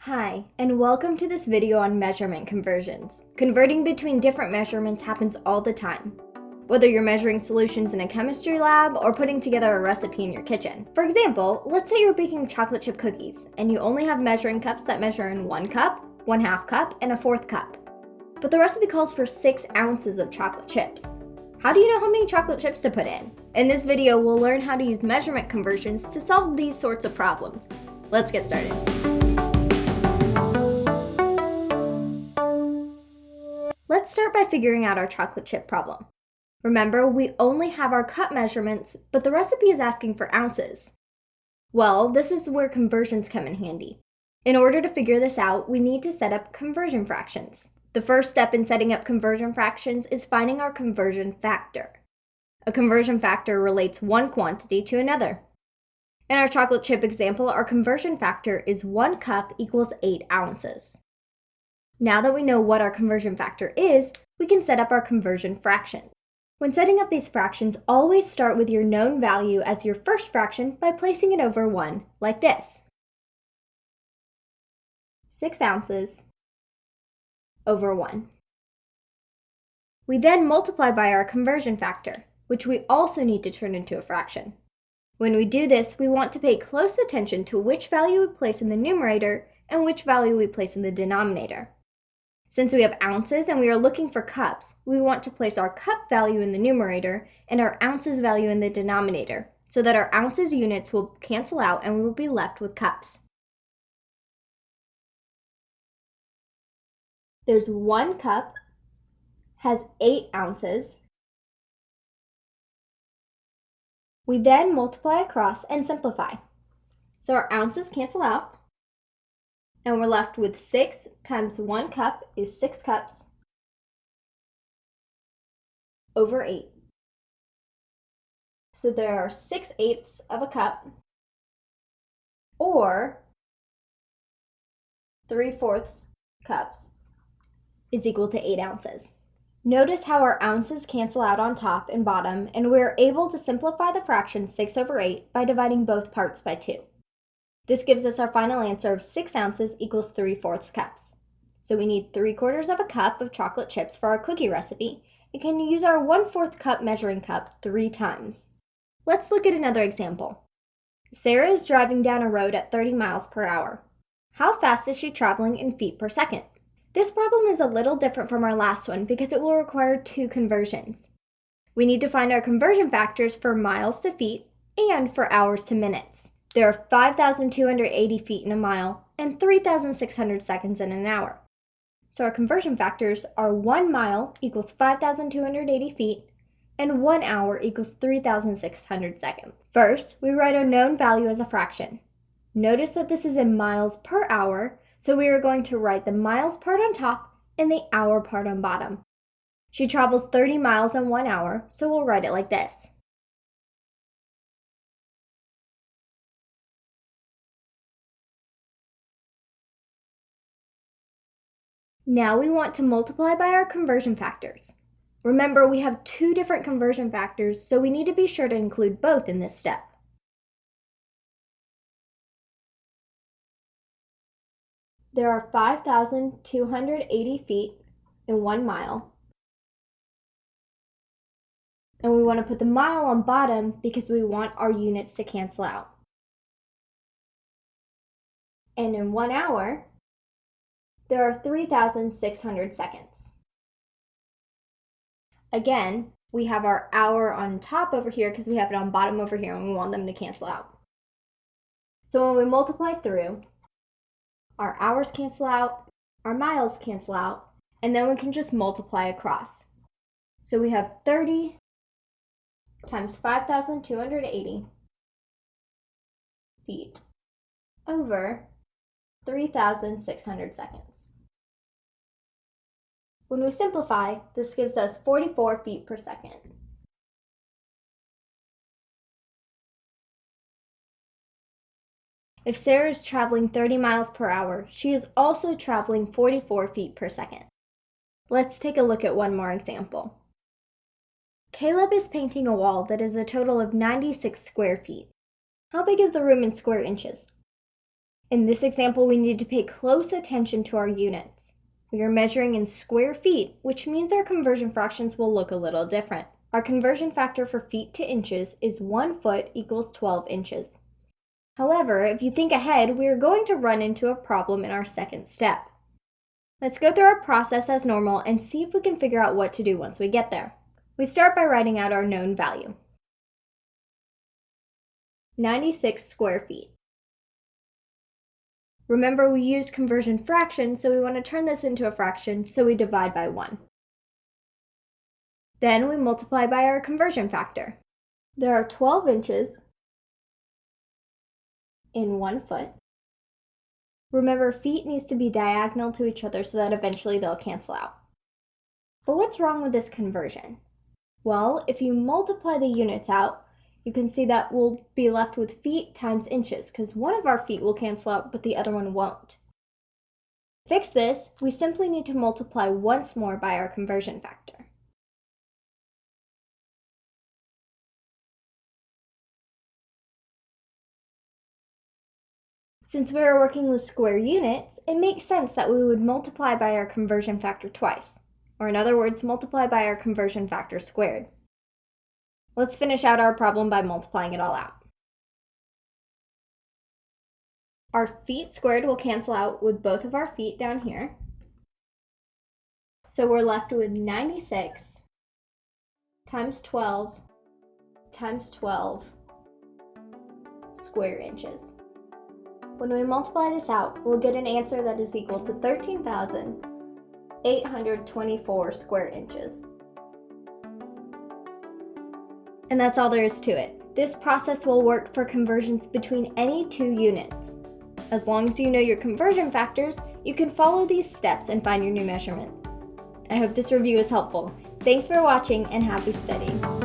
Hi, and welcome to this video on measurement conversions. Converting between different measurements happens all the time, whether you're measuring solutions in a chemistry lab or putting together a recipe in your kitchen. For example, let's say you're baking chocolate chip cookies, and you only have measuring cups that measure in 1 cup, 1/2 cup, and a 1/4 cup. But the recipe calls for 6 ounces of chocolate chips. How do you know how many chocolate chips to put in? In this video, we'll learn how to use measurement conversions to solve these sorts of problems. Let's get started. Let's start by figuring out our chocolate chip problem. Remember, we only have our cup measurements, but the recipe is asking for ounces. Well, this is where conversions come in handy. In order to figure this out, we need to set up conversion fractions. The first step in setting up conversion fractions is finding our conversion factor. A conversion factor relates one quantity to another. In our chocolate chip example, our conversion factor is 1 cup equals 8 ounces. Now that we know what our conversion factor is, we can set up our conversion fraction. When setting up these fractions, always start with your known value as your first fraction by placing it over 1, like this. 6 ounces over 1. We then multiply by our conversion factor, which we also need to turn into a fraction. When we do this, we want to pay close attention to which value we place in the numerator and which value we place in the denominator. Since we have ounces and we are looking for cups, we want to place our cup value in the numerator and our ounces value in the denominator, so that our ounces units will cancel out and we will be left with cups. There's 1 cup, has 8 ounces. We then multiply across and simplify. So our ounces cancel out, and we're left with 6 times 1 cup is 6 cups over 8. So there are 6/8 of a cup, or 3/4 cups is equal to 8 ounces. Notice how our ounces cancel out on top and bottom, and we're able to simplify the fraction 6 over 8 by dividing both parts by 2. This gives us our final answer of 6 ounces equals 3/4 cups. So we need 3/4 of a cup of chocolate chips for our cookie recipe, and can use our 1/4 cup measuring cup 3 times. Let's look at another example. Sarah is driving down a road at 30 miles per hour. How fast is she traveling in feet per second? This problem is a little different from our last one because it will require 2 conversions. We need to find our conversion factors for miles to feet and for hours to minutes. There are 5,280 feet in a mile and 3,600 seconds in an hour. So our conversion factors are 1 mile equals 5,280 feet and 1 hour equals 3,600 seconds. First, we write our known value as a fraction. Notice that this is in miles per hour, so we are going to write the miles part on top and the hour part on bottom. She travels 30 miles in 1 hour, so we'll write it like this. Now we want to multiply by our conversion factors. Remember, we have 2 different conversion factors, so we need to be sure to include both in this step. There are 5,280 feet in 1 mile. And we want to put the mile on bottom because we want our units to cancel out. And in 1 hour, there are 3,600 seconds. Again, we have our hour on top over here because we have it on bottom over here and we want them to cancel out. So when we multiply through, our hours cancel out, our miles cancel out, and then we can just multiply across. So we have 30 times 5,280 feet over 3,600 seconds. When we simplify, this gives us 44 feet per second. If Sarah is traveling 30 miles per hour, she is also traveling 44 feet per second. Let's take a look at one more example. Caleb is painting a wall that is a total of 96 square feet. How big is the room in square inches? In this example, we need to pay close attention to our units. We are measuring in square feet, which means our conversion fractions will look a little different. Our conversion factor for feet to inches is 1 foot equals 12 inches. However, if you think ahead, we are going to run into a problem in our second step. Let's go through our process as normal and see if we can figure out what to do once we get there. We start by writing out our known value. 96 square feet. Remember, we used conversion fraction, so we want to turn this into a fraction, so we divide by 1. Then we multiply by our conversion factor. There are 12 inches in 1 foot. Remember, feet needs to be diagonal to each other so that eventually they'll cancel out. But what's wrong with this conversion? Well, if you multiply the units out, you can see that we'll be left with feet times inches, because one of our feet will cancel out, but the other one won't. To fix this, we simply need to multiply once more by our conversion factor. Since we are working with square units, it makes sense that we would multiply by our conversion factor twice, or in other words, multiply by our conversion factor squared. Let's finish out our problem by multiplying it all out. Our feet squared will cancel out with both of our feet down here. So we're left with 96 times 12 times 12 square inches. When we multiply this out, we'll get an answer that is equal to 13,824 square inches. And that's all there is to it. This process will work for conversions between any two units. As long as you know your conversion factors, you can follow these steps and find your new measurement. I hope this review is helpful. Thanks for watching and happy studying.